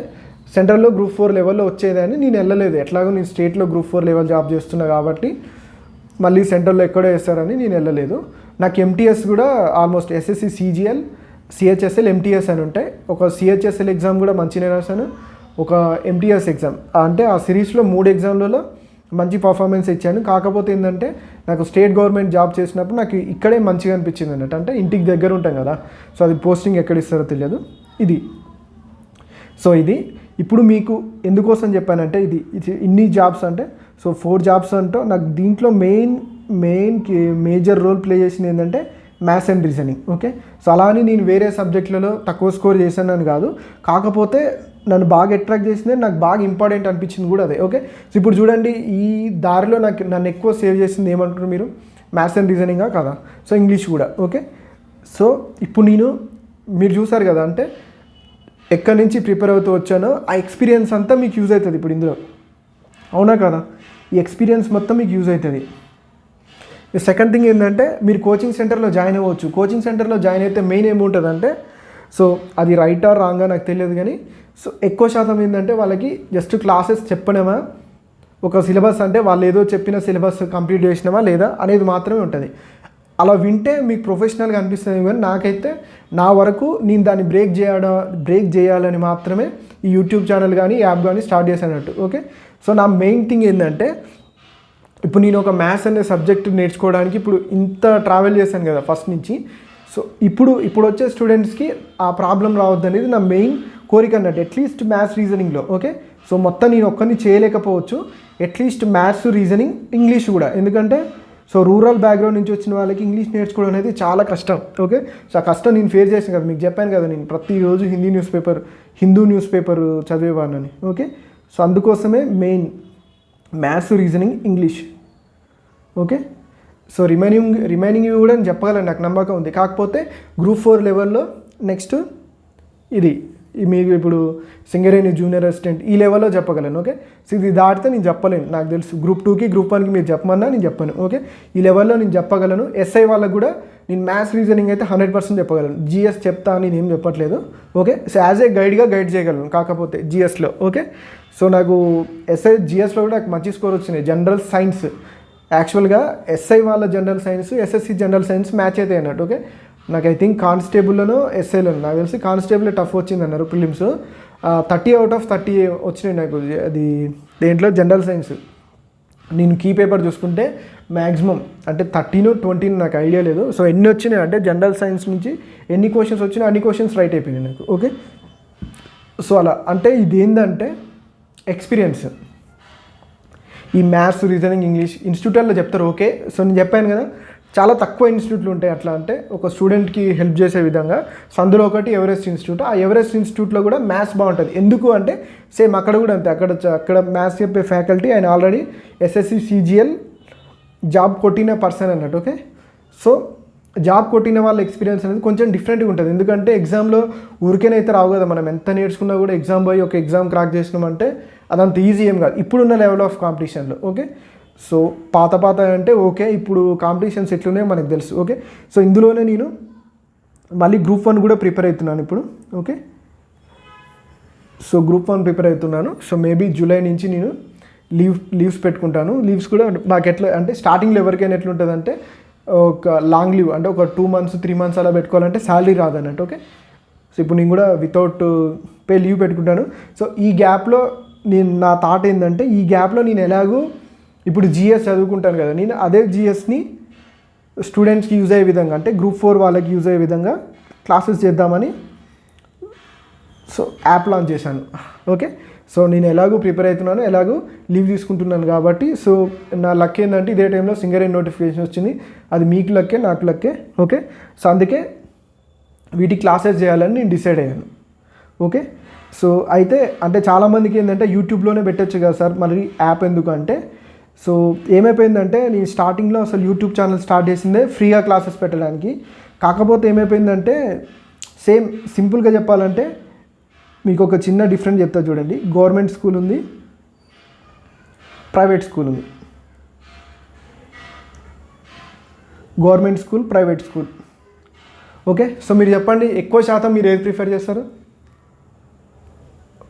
సెంట్రల్లో Group 4 లెవెల్లో వచ్చేదని నేను వెళ్ళలేదు. ఎట్లాగో నేను స్టేట్లో Group 4 లెవెల్ జాబ్ చేస్తున్నా కాబట్టి మళ్ళీ సెంట్రల్లో ఎక్కడో వేస్తారని నేను వెళ్ళలేదు. నాకు ఎంటీఎస్ కూడా almost SSC CGL, CHSL, MTS అని ఉంటాయి. ఒక CHSL ఎగ్జామ్ కూడా మంచిగా రాశాను, ఒక MTS ఎగ్జామ్. అంటే ఆ సిరీస్లో 3 ఎగ్జామ్లలో మంచి పర్ఫార్మెన్స్ ఇచ్చాను. కాకపోతే ఏంటంటే నాకు స్టేట్ గవర్నమెంట్ జాబ్ చేసినప్పుడు నాకు ఇక్కడే మంచిగా అనిపించింది అన్నట్టు. అంటే ఇంటికి దగ్గర ఉంటాం కదా, సో అది పోస్టింగ్ ఎక్కడ ఇస్తారో తెలియదు. ఇది సో ఇది ఇప్పుడు మీకు ఎందుకోసం చెప్పానంటే ఇది ఇన్ని జాబ్స్ అంటే సో 4 jobs అంటే నాకు దీంట్లో మేజర్ రోల్ ప్లే చేసింది ఏంటంటే maths and reasoning. Okay, so అలా అని నేను వేరే సబ్జెక్టులలో తక్కువ స్కోర్ చేశానని కాదు, కాకపోతే నన్ను బాగా అట్రాక్ట్ చేసింది, నాకు బాగా ఇంపార్టెంట్ అనిపించింది కూడా అదే. ఓకే, సో ఇప్పుడు చూడండి ఈ దారిలో నన్ను ఎక్కువ సేవ్ చేసింది ఏమంటారు మీరు, మ్యాథ్స్ అండ్ రీజనింగా కదా, సో ఇంగ్లీష్ కూడా. ఓకే, సో ఇప్పుడు మీరు చూసారు కదా, అంటే ఎక్కడి నుంచి ప్రిపేర్ అవుతూ వచ్చానో ఆ ఎక్స్పీరియన్స్ అంతా మీకు యూజ్ అవుతుంది ఇప్పుడు ఇందులో, అవునా కదా. ఈ ఎక్స్పీరియన్స్ మొత్తం మీకు యూజ్ అవుతుంది. సెకండ్ థింగ్ ఏంటంటే మీరు కోచింగ్ సెంటర్లో జాయిన్ అవ్వచ్చు. కోచింగ్ సెంటర్లో జాయిన్ అయితే మెయిన్ ఏముంటుందంటే, సో అది రైట్ ఆర్ రాంగా నాకు తెలియదు, కానీ సో ఎక్కువ శాతం ఏంటంటే వాళ్ళకి జస్ట్ క్లాసెస్ చెప్పడమా, ఒక సిలబస్ అంటే వాళ్ళు ఏదో చెప్పిన సిలబస్ కంప్లీట్ చేసినామా లేదా అనేది మాత్రమే ఉంటుంది. అలా వింటే మీకు ప్రొఫెషనల్గా అనిపిస్తుంది, కానీ నాకైతే నా వరకు నేను దాన్ని బ్రేక్ చేయాలని మాత్రమే ఈ యూట్యూబ్ ఛానల్ కానీ యాప్ కానీ స్టార్ట్ చేశానట్టు. ఓకే, సో నా మెయిన్ థింగ్ ఏంటంటే ఇప్పుడు నేను ఒక మ్యాథ్స్ అనే సబ్జెక్ట్ నేర్చుకోవడానికి ఇప్పుడు ఇంత ట్రావెల్ చేశాను కదా ఫస్ట్ నుంచి. సో ఇప్పుడు వచ్చే స్టూడెంట్స్కి ఆ ప్రాబ్లం రావద్దు అనేది నా మెయిన్ కోరిక అన్నట్టు, అట్లీస్ట్ మ్యాథ్స్ రీజనింగ్లో. ఓకే, సో మొత్తం నేను ఒక్కరిని చేయలేకపోవచ్చు, అట్లీస్ట్ మ్యాథ్స్ రీజనింగ్ ఇంగ్లీష్ కూడా. ఎందుకంటే సో రూరల్ బ్యాక్గ్రౌండ్ నుంచి వచ్చిన వాళ్ళకి ఇంగ్లీష్ నేర్చుకోవడం అనేది చాలా కష్టం. ఓకే, సో ఆ కష్టం నేను ఫేస్ చేసాను కదా, మీకు చెప్పాను కదా నేను ప్రతిరోజు హిందూ న్యూస్ పేపర్ చదివేవాడిని. ఓకే, సో అందుకోసమే main maths, reasoning, English. Okay, so remaining కూడా నేను చెప్పగలను, నాకు నమ్మకం ఉంది. కాకపోతే గ్రూప్ 4 లెవెల్లో నెక్స్ట్ ఇది మీకు ఇప్పుడు సింగరేణి జూనియర్ అసిస్టెంట్ ఈ లెవెల్లో చెప్పగలను. ఓకే, సో ఇది దాటితే నేను చెప్పలేను, నాకు తెలుసు. గ్రూప్ 2కి గ్రూప్ 1కి మీరు చెప్పమన్నా నేను చెప్పాను. ఓకే, ఈ లెవెల్లో నేను చెప్పగలను. ఎస్ఐ వాళ్ళకు కూడా నేను మ్యాథ్స్, రీజనింగ్ అయితే 100% చెప్పగలను. జిఎస్ చెప్తా అని నేను ఏం చెప్పట్లేదు. ఓకే, సో యాజ్ ఏ గైడ్గా గైడ్ చేయగలను, కాకపోతే జిఎస్లో. ఓకే, సో నాకు ఎస్ఐ జిఎస్లో కూడా నాకు మంచి స్కోర్ వచ్చినాయి. జనరల్ సైన్స్ యాక్చువల్గా ఎస్ఐ వాళ్ళ general science, SSC general science match అయితే అన్నట్టు. ఓకే, నాకు ఐ థింక్ కానిస్టేబుల్లోనో ఎస్ఐలోనో నాకు తెలిసి కానిస్టేబుల్ టఫ్ వచ్చింది అన్నారు ప్రిలిమ్స్. 30 out of 30 వచ్చినాయి నాకు అది దేంట్లో జనరల్ సైన్స్. నేను కీ పేపర్ చూసుకుంటే మ్యాక్సిమం అంటే 30-20 నాకు ఐడియా లేదు. సో ఎన్ని వచ్చినాయి అంటే జనరల్ సైన్స్ నుంచి ఎన్ని క్వశ్చన్స్ వచ్చినాయి అన్ని క్వశ్చన్స్ రైట్ అయిపోయినాయి నాకు. ఓకే, సో అలా అంటే ఇది ఏంటంటే ఎక్స్పీరియన్స్. ఈ మ్యాథ్స్, రీజనింగ్, ఇంగ్లీష్ ఇన్స్టిట్యూట్లో చెప్తారు. ఓకే, సో నేను చెప్పాను కదా చాలా తక్కువ ఇన్స్టిట్యూట్లు ఉంటాయి అట్లా అంటే ఒక స్టూడెంట్కి హెల్ప్ చేసే విధంగా. సో అందులో ఒకటి ఎవరెస్ట్ ఇన్స్టిట్యూట్. ఆ ఎవరెస్ట్ ఇన్స్టిట్యూట్లో కూడా మ్యాథ్స్ బాగుంటుంది. ఎందుకు అంటే సేమ్ అక్కడ కూడా అంతే, అక్కడ మ్యాథ్స్ చెప్పే ఫ్యాకల్టీ ఆయన ఆల్రెడీ ఎస్ఎస్సి సిజిఎల్ జాబ్ కొట్టిన పర్సన్ అన్నట్టు. ఓకే, సో జాబ్ కొట్టిన వాళ్ళ ఎక్స్పీరియన్స్ అనేది కొంచెం డిఫరెంట్గా ఉంటుంది. ఎందుకంటే ఎగ్జామ్లో ఊరికేనైతే రావు కదా, మనం ఎంత నేర్చుకున్నా కూడా ఎగ్జామ్ పోయి ఒక ఎగ్జామ్ క్రాక్ చేసినామంటే అదంత ఈజీ ఏం కాదు ఇప్పుడున్న లెవెల్ ఆఫ్ కాంపిటీషన్లో. ఓకే, సో పాత అంటే ఓకే, ఇప్పుడు కాంపిటీషన్స్ ఎట్లున్నాయో మనకు తెలుసు. ఓకే, సో ఇందులోనే నేను మళ్ళీ గ్రూప్ 1 కూడా ప్రిపేర్ అవుతున్నాను ఇప్పుడు. ఓకే, సో గ్రూప్ 1 ప్రిపేర్ అవుతున్నాను. సో మేబీ జూలై నుంచి నేను లీవ్స్ పెట్టుకుంటాను. లీవ్స్ కూడా మాకు ఎట్లా అంటే స్టార్టింగ్లో ఎవరికైనా ఎట్లుంటుంది అంటే ఒక లాంగ్ లీవ్ అంటే ఒక 2 months 3 months అలా పెట్టుకోవాలంటే శాలరీ రాదన్నట్టు. ఓకే, సో ఇప్పుడు నేను కూడా వితౌట్ పే లీవ్ పెట్టుకుంటాను. సో ఈ గ్యాప్లో నా థాట్ ఏంటంటే ఈ గ్యాప్లో నేను ఎలాగూ ఇప్పుడు జిఎస్ చదువుకుంటాను కదా, నేను అదే జిఎస్ని స్టూడెంట్స్కి యూజ్ అయ్యే విధంగా అంటే గ్రూప్ 4 వాళ్ళకి యూజ్ అయ్యే విధంగా క్లాసెస్ చేద్దామని సో యాప్ లాంచ్ చేశాను. ఓకే, సో నేను ఎలాగూ ప్రిపేర్ అవుతున్నాను, ఎలాగూ లీవ్ తీసుకుంటున్నాను కాబట్టి సో నా లక్ ఏంటంటే ఇదే టైంలో సింగరేణి నోటిఫికేషన్ వచ్చింది. అది మీకు లక్కే నాకు లక్కే. ఓకే, సో అందుకే వీటి క్లాసెస్ చేయాలని నేను డిసైడ్ అయ్యాను. ఓకే, సో అయితే అంటే చాలామందికి ఏంటంటే యూట్యూబ్లోనే పెట్టచ్చు కదా సార్ మరి యాప్ ఎందుకు అంటే, సో ఏమైపోయిందంటే నేను స్టార్టింగ్లో అసలు యూట్యూబ్ ఛానల్ స్టార్ట్ చేసిందే ఫ్రీగా క్లాసెస్ పెట్టడానికి. కాకపోతే ఏమైపోయిందంటే సేమ్ సింపుల్గా చెప్పాలంటే మీకు ఒక చిన్న డిఫరెంట్ చెప్తా చూడండి. గవర్నమెంట్ స్కూల్ ఉంది, ప్రైవేట్ స్కూల్ ఉంది. Government school, private school. Okay, so మీరు చెప్పండి ఎక్కువ శాతం మీరు ఏది ప్రిఫర్ చేస్తారు,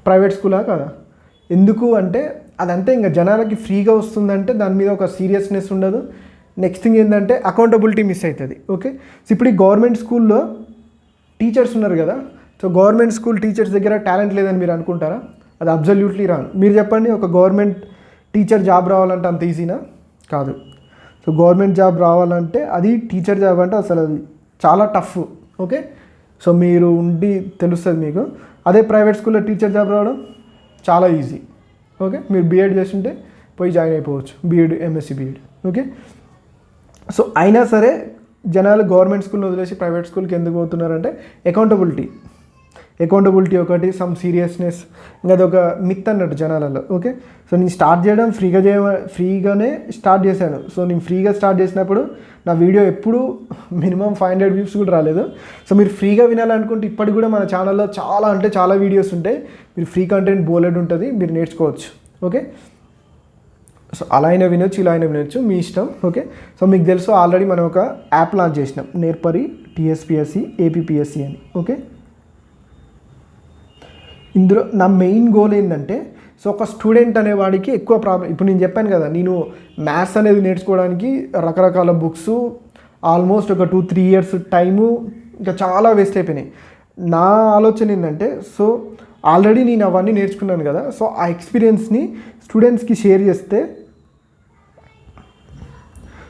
ప్రైవేట్ స్కూలా కదా? ఎందుకు అంటే అదంతే ఇంకా జనాలకి ఫ్రీగా వస్తుందంటే దాని మీద ఒక సీరియస్నెస్ ఉండదు. నెక్స్ట్ థింగ్ ఏంటంటే అకౌంటబిలిటీ మిస్ అవుతుంది. ఓకే, సో ఇప్పుడు ఈ గవర్నమెంట్ స్కూల్లో టీచర్స్ ఉన్నారు కదా, సో గవర్నమెంట్ స్కూల్ టీచర్స్ దగ్గర టాలెంట్ లేదని మీరు అనుకుంటారా? అది అబ్జల్యూట్లీ రాంగ్. మీరు చెప్పండి ఒక గవర్నమెంట్ టీచర్ జాబ్ రావాలంటే అంత ఈజీనా? కాదు. సో గవర్నమెంట్ జాబ్ రావాలంటే అది టీచర్ జాబ్ అంటే అసలు అది చాలా టఫ్. ఓకే, సో మీరు ఉండి తెలుస్తుంది మీకు. అదే ప్రైవేట్ స్కూల్లో టీచర్ జాబ్ రావడం చాలా ఈజీ. ఓకే, మీరు బీఎడ్ చేస్తుంటే పోయి జాయిన్ అయిపోవచ్చు, BEd MSc BEd. Okay, so అయినా సరే జనాలు గవర్నమెంట్ స్కూల్లో వదిలేసి ప్రైవేట్ స్కూల్కి ఎందుకు పోతున్నారంటే అకౌంటబిలిటీ ఒకటి, సమ్ సీరియస్నెస్, ఇంకా అదొక మిత్ అన్నట్టు జనాలలో. ఓకే, సో నేను స్టార్ట్ చేయడం ఫ్రీగానే స్టార్ట్ చేశాను. సో నేను ఫ్రీగా స్టార్ట్ చేసినప్పుడు నా వీడియో ఎప్పుడు మినిమం 500 వ్యూస్ కూడా రాలేదు. సో మీరు ఫ్రీగా వినాలనుకుంటే ఇప్పటికి కూడా మన ఛానల్లో చాలా అంటే చాలా వీడియోస్ ఉంటాయి. మీరు ఫ్రీ కంటెంట్ బోలెడ్ ఉంటుంది, మీరు నేర్చుకోవచ్చు. ఓకే, సో అలా అయినా వినొచ్చు, ఇలా అయినా వినొచ్చు, మీ ఇష్టం. ఓకే, సో మీకు తెలుసు ఆల్రెడీ మనం ఒక యాప్ లాంచ్ చేసినాం, నేర్పరి టీఎస్పిఎస్సి ఏపీపీఎస్సి అని. ఓకే, ఇందులో నా మెయిన్ గోల్ ఏంటంటే సో ఒక స్టూడెంట్ అనేవాడికి ఎక్కువ ప్రాబ్లం. ఇప్పుడు నేను చెప్పాను కదా, నేను మ్యాథ్స్ అనేది నేర్చుకోవడానికి రకరకాల బుక్స్ ఆల్మోస్ట్ ఒక 2-3 years టైము ఇంకా చాలా వేస్ట్ అయిపోయినాయి. నా ఆలోచన ఏంటంటే సో ఆల్రెడీ నేను అవన్నీ నేర్చుకున్నాను కదా, సో ఆ ఎక్స్పీరియన్స్ని స్టూడెంట్స్కి షేర్ చేస్తే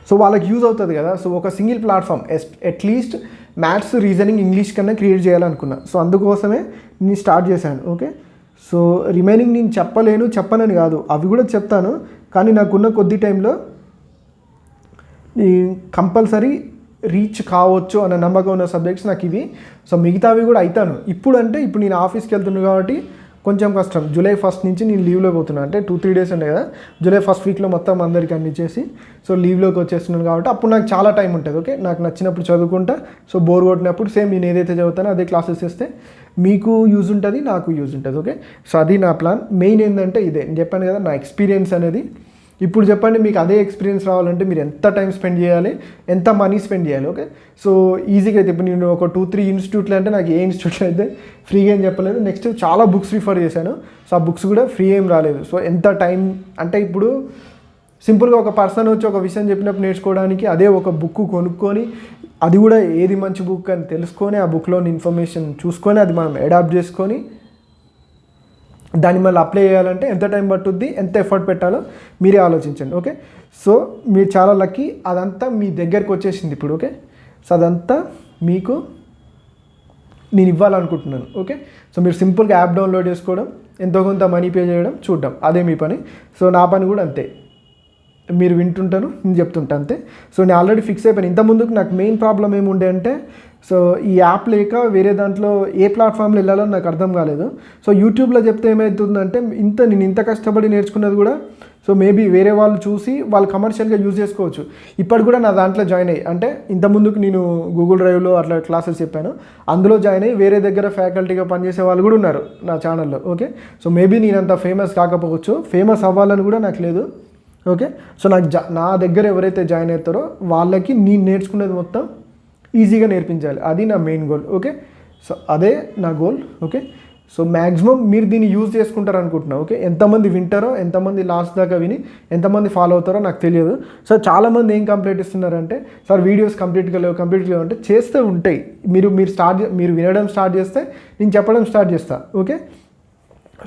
సో వాళ్ళకి యూజ్ అవుతుంది కదా. సో ఒక single platform at least maths, reasoning, English కన్నా క్రియేట్ చేయాలనుకున్నా. సో అందుకోసమే నేను స్టార్ట్ చేశాను. ఓకే, సో రిమైనింగ్ నేను చెప్పనని కాదు, అవి కూడా చెప్తాను. కానీ నాకున్న కొద్ది టైంలో కంపల్సరీ రీచ్ కావచ్చు అన్న నమ్మకం ఉన్న సబ్జెక్ట్స్ నాకు ఇవి. సో మిగతావి కూడా అవుతాను. ఇప్పుడు నేను ఆఫీస్కి వెళ్తున్నాను కాబట్టి కొంచెం కష్టం. జూలై 1 నుంచి నేను లీవ్లో పోతున్నాను, అంటే 2-3 డేస్ ఉండే కదా, జూలై 1 వీక్లో మొత్తం అందరికీ అన్ని ఇచ్చేసి సో లీవ్లోకి వచ్చేస్తున్నాను కాబట్టి అప్పుడు నాకు చాలా టైం ఉంటుంది. ఓకే, నాకు నచ్చినప్పుడు చదువుకుంటా, సో బోర్ కొట్టినప్పుడు సేమ్ నేను ఏదైతే చదువుతానో అదే క్లాసెస్ చేస్తే మీకు యూజ్ ఉంటుంది, నాకు యూజ్ ఉంటుంది. ఓకే, సో అది నా ప్లాన్. మెయిన్ ఏంటంటే ఇదే నేను చెప్పాను కదా, నా ఎక్స్పీరియన్స్ అనేది. ఇప్పుడు చెప్పండి, మీకు అదే ఎక్స్పీరియన్స్ రావాలంటే మీరు ఎంత టైం స్పెండ్ చేయాలి, ఎంత మనీ స్పెండ్ చేయాలి. ఓకే, సో ఈజీగా అయితే ఇప్పుడు నేను ఒక 2-3 ఇన్స్టిట్యూట్లు అంటే నాకు ఏ ఇన్స్టిట్యూట్లో అయితే ఫ్రీగా ఏం చెప్పలేదు. నెక్స్ట్ చాలా బుక్స్ రిఫర్ చేశాను, సో ఆ బుక్స్ కూడా ఫ్రీ ఏం రాలేదు. సో ఎంత టైం అంటే ఇప్పుడు సింపుల్గా ఒక పర్సన్ వచ్చి ఒక విషయం చెప్పినప్పుడు నేర్చుకోవడానికి అదే ఒక బుక్ కొనుక్కొని, అది కూడా ఏది మంచి బుక్ అని తెలుసుకొని ఆ బుక్లోని ఇన్ఫర్మేషన్ చూసుకొని అది మనం అడాప్ట్ చేసుకొని దాన్ని మళ్ళీ అప్లై చేయాలంటే ఎంత టైం పట్టుద్ది, ఎంత ఎఫర్ట్ పెట్టాలో మీరే ఆలోచించండి. ఓకే, సో మీరు చాలా లక్కీ, అదంతా మీ దగ్గరికి వచ్చేసింది ఇప్పుడు. ఓకే, సో అదంతా మీకు నేను ఇవ్వాలనుకుంటున్నాను. ఓకే, సో మీరు సింపుల్గా యాప్ డౌన్లోడ్ చేసుకోవడం, ఎంతో కొంత మనీ పే చేయడం, చూడడం, అదే మీ పని. సో నా పని కూడా అంతే, మీరు వింటుంటాను, నేను చెప్తుంటా అంతే. సో నేను ఆల్రెడీ ఫిక్స్ అయిపోయాను. ఇంతకుముందుకు నాకు మెయిన్ ప్రాబ్లం ఏముండే అంటే, సో ఈ యాప్ లేక వేరే దాంట్లో ఏ ప్లాట్ఫామ్లో వెళ్ళాలో నాకు అర్థం కాలేదు. సో యూట్యూబ్లో చెప్తే ఏమవుతుందంటే, నేను ఇంత కష్టపడి నేర్చుకున్నది కూడా సో మేబీ వేరే వాళ్ళు చూసి వాళ్ళు కమర్షియల్గా యూజ్ చేసుకోవచ్చు. ఇప్పటి కూడా నా దాంట్లో జాయిన్ అయ్యి, అంటే ఇంతకుముందుకు నేను గూగుల్ డ్రైవ్లో అట్లా క్లాసెస్ చెప్పాను, అందులో జాయిన్ అయ్యి వేరే దగ్గర ఫ్యాకల్టీగా పనిచేసే వాళ్ళు కూడా ఉన్నారు నా ఛానల్లో. ఓకే, సో మేబీ నేను అంత ఫేమస్ కాకపోవచ్చు, ఫేమస్ అవ్వాలని కూడా నాకు లేదు. ఓకే, సో నా దగ్గర ఎవరైతే జాయిన్ అవుతారో వాళ్ళకి నేను నేర్చుకునేది మొత్తం ఈజీగా నేర్పించాలి, అది నా మెయిన్ గోల్. ఓకే, సో అదే నా గోల్. ఓకే, సో మ్యాక్సిమం మీరు దీన్ని యూజ్ చేసుకుంటారు అనుకుంటున్నా. ఓకే, ఎంతమంది వింటారో, ఎంతమంది లాస్ట్ దాకా విని ఎంతమంది ఫాలో అవుతారో నాకు తెలియదు. సో చాలామంది ఏం కంప్లైంట్ ఇస్తున్నారంటే, సార్ వీడియోస్ కంప్లీట్గా లేవు అంటే, చేస్తే ఉంటాయి. మీరు వినడం స్టార్ట్ చేస్తే నేను చెప్పడం స్టార్ట్ చేస్తా. ఓకే,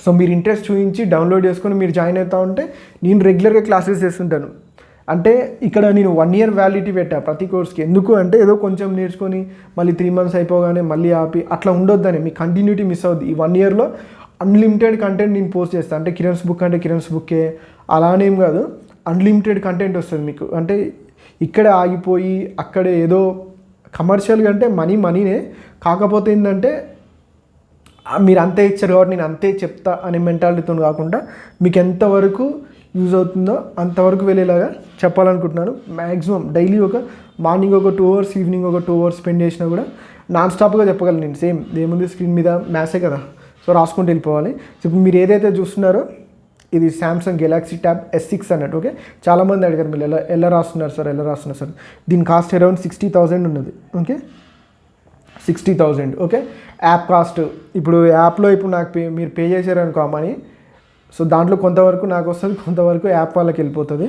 సో మీరు ఇంట్రెస్ట్ చూపించి డౌన్లోడ్ చేసుకొని మీరు జాయిన్ అవుతూ ఉంటే నేను రెగ్యులర్గా క్లాసెస్ చేస్తుంటాను. అంటే ఇక్కడ నేను 1 year వ్యాలిడిటీ పెట్టా ప్రతి కోర్స్కి. ఎందుకు అంటే ఏదో కొంచెం నేర్చుకొని మళ్ళీ 3 months అయిపోగానే మళ్ళీ ఆపి అట్లా ఉండొద్దని, మీ కంటిన్యూటీ మిస్ అవుద్ది. ఈ 1 yearలో అన్లిమిటెడ్ కంటెంట్ నేను పోస్ట్ చేస్తాను. అంటే కిరణ్స్ బుక్ అంటే కిరణ్స్ బుక్కే అలానేం కాదు, అన్లిమిటెడ్ కంటెంట్ వస్తుంది మీకు. అంటే ఇక్కడే ఆగిపోయి అక్కడే ఏదో కమర్షియల్గా అంటే మనీనే, కాకపోతే ఏంటంటే మీరు అంతే ఇచ్చారు కాబట్టి నేను అంతే చెప్తా అనే మెంటాలిటీతో కాకుండా మీకు ఎంతవరకు యూజ్ అవుతుందో అంతవరకు వెళ్ళేలాగా చెప్పాలనుకుంటున్నాను. మ్యాక్సిమం డైలీ మార్నింగ్ ఒక 2 hours, ఈవినింగ్ ఒక 2 hours స్పెండ్ చేసినా కూడా నాన్ స్టాప్గా చెప్పగలను నేను. సేమ్ ఏముంది, స్క్రీన్ మీద మ్యాథ్సే కదా, సో రాసుకుంటూ వెళ్ళిపోవాలి. సో ఇప్పుడు మీరు ఏదైతే చూస్తున్నారో ఇది సామ్సంగ్ గెలాక్సీ ట్యాబ్ S6 అన్నట్టు. ఓకే, చాలామంది అడిగారు మీరు ఎలా రాస్తున్నారు సార్. దీని కాస్ట్ అరౌండ్ 60,000 ఉన్నది. ఓకే, 60,000. ఓకే, యాప్ కాస్ట్ ఇప్పుడు యాప్లో ఇప్పుడు నాకు మీరు పే చేశారనుకో ఆ మనీ, సో దాంట్లో కొంతవరకు నాకు వస్తుంది, కొంతవరకు యాప్ వాళ్ళకి వెళ్ళిపోతుంది.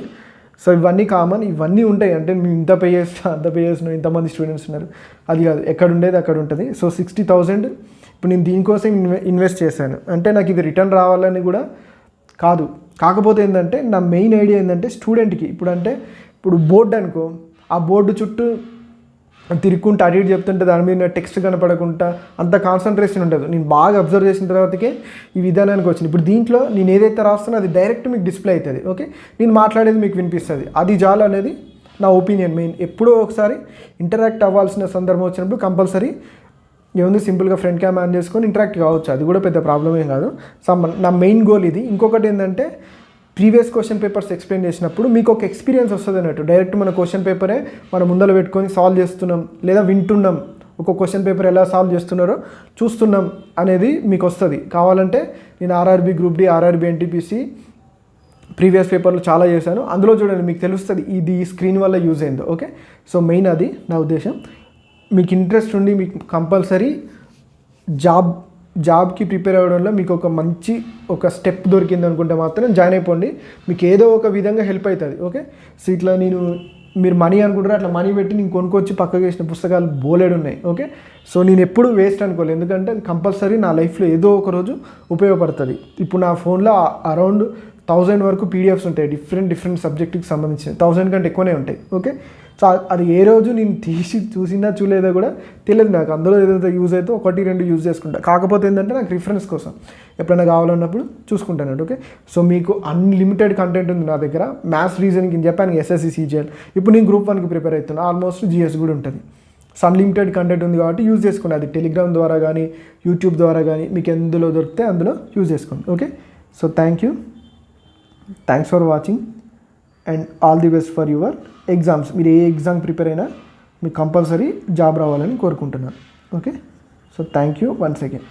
సో ఇవన్నీ కామన్, ఇవన్నీ ఉంటాయి. అంటే మేము ఇంత పే చేస్తున్నాం, ఇంతమంది స్టూడెంట్స్ ఉన్నారు, అది కాదు, ఎక్కడ ఉండేది అక్కడ ఉంటుంది. సో 60,000 ఇప్పుడు నేను దీనికోసం ఇన్వెస్ట్ చేశాను. అంటే నాకు ఇది రిటర్న్ రావాలని కూడా కాదు, కాకపోతే ఏంటంటే నా మెయిన్ ఐడియా ఏంటంటే స్టూడెంట్కి ఇప్పుడు బోర్డు అనుకో, ఆ బోర్డు చుట్టూ తిరుక్కుంటూ అటు ఇటు చెప్తుంటే దాని మీద టెక్స్ట్ కనపడకుండా అంత కాన్సన్ట్రేషన్ ఉంటుంది. నేను బాగా అబ్జర్వ్ చేసిన తర్వాతకే ఈ విధానానికి వచ్చింది. ఇప్పుడు దీంట్లో నేను ఏదైతే రాస్తున్నా అది డైరెక్ట్ మీకు డిస్ప్లే అవుతుంది. ఓకే, నేను మాట్లాడేది మీకు వినిపిస్తుంది, అది చాలు అనేది నా ఒపీనియన్. మెయిన్ ఎప్పుడో ఒకసారి ఇంటరాక్ట్ అవ్వాల్సిన సందర్భం వచ్చినప్పుడు కంపల్సరీ ఏముంది, సింపుల్గా ఫ్రంట్ క్యామ్ ఆన్ చేసుకొని ఇంటరాక్ట్ కావచ్చు, అది కూడా పెద్ద ప్రాబ్లం ఏం కాదు. సో నా మెయిన్ గోల్ ఇది. ఇంకొకటి ఏంటంటే ప్రీవియస్ క్వశ్చన్ పేపర్స్ ఎక్స్ప్లెయిన్ చేసినప్పుడు మీకు ఒక ఎక్స్పీరియన్స్ వస్తుంది అన్నట్టు. డైరెక్ట్ మన క్వశ్చన్ పేపరే మనం ముందర పెట్టుకొని సాల్వ్ చేస్తున్నాం లేదా వింటున్నాం, ఒక క్వశ్చన్ పేపర్ ఎలా సాల్వ్ చేస్తున్నారో చూస్తున్నాం అనేది మీకు వస్తుంది. కావాలంటే నేను RRB group D, RRB NTPC previous పేపర్లు చాలా చేశాను, అందులో చూడండి మీకు తెలుస్తుంది ఇది స్క్రీన్ వల్ల యూజ్ అయిందో. ఓకే, సో మెయిన్ అది నా ఉద్దేశం. మీకు ఇంట్రెస్ట్ ఉండి మీకు కంపల్సరీ జాబ్కి ప్రిపేర్ అవ్వడంలో మీకు ఒక స్టెప్ దొరికింది అనుకుంటే మాత్రం జాయిన్ అయిపోండి, మీకు ఏదో ఒక విధంగా హెల్ప్ అవుతుంది. ఓకే, సో ఇట్లా మీరు మనీ అనుకుంటారు, అట్లా మనీ పెట్టి నేను కొనుక్కొచ్చి పక్కకు వేసిన పుస్తకాలు బోలెడు ఉన్నాయి. ఓకే, సో నేను ఎప్పుడు వేస్ట్ అనుకోలేదు, ఎందుకంటే కంపల్సరీ నా లైఫ్లో ఏదో ఒక రోజు ఉపయోగపడుతుంది. ఇప్పుడు నా ఫోన్లో అరౌండ్ 1000 వరకు పీడిఎఫ్స్ ఉంటాయి, డిఫరెంట్ సబ్జెక్టుకి సంబంధించిన 1000 కంటే ఎక్కువనే ఉంటాయి. ఓకే, సో అది ఏ రోజు నేను తీసి చూసినా చూలేదో కూడా తెలియదు నాకు. అందులో ఏదైతే యూజ్ అయితే 1-2 యూజ్ చేసుకుంటా, కాకపోతే ఏంటంటే నాకు రిఫరెన్స్ కోసం ఎప్పుడైనా కావాలన్నప్పుడు చూసుకుంటాను. ఓకే, సో మీకు అన్లిమిటెడ్ కంటెంట్ ఉంది నా దగ్గర. మ్యాథ్స్ రీజనింగ్ చెప్పాను, SSC CGL, ఇప్పుడు నేను గ్రూప్ 1కి ప్రిపేర్ అవుతున్నా, ఆల్మోస్ట్ GS కూడా ఉంటుంది. అన్లిమిటెడ్ కంటెంట్ ఉంది కాబట్టి యూజ్ చేసుకోండి. అది టెలిగ్రామ్ ద్వారా కానీ యూట్యూబ్ ద్వారా కానీ మీకు ఎందులో దొరికితే అందులో యూజ్ చేసుకోండి. Okay, so thanks for watching and all the best for your exams. మీరు ఏ ఎగ్జామ్ ప్రిపేర్ అయినా మీకు కంపల్సరీ జాబ్ రావాలని కోరుకుంటున్నాను. Okay, so thank you once again.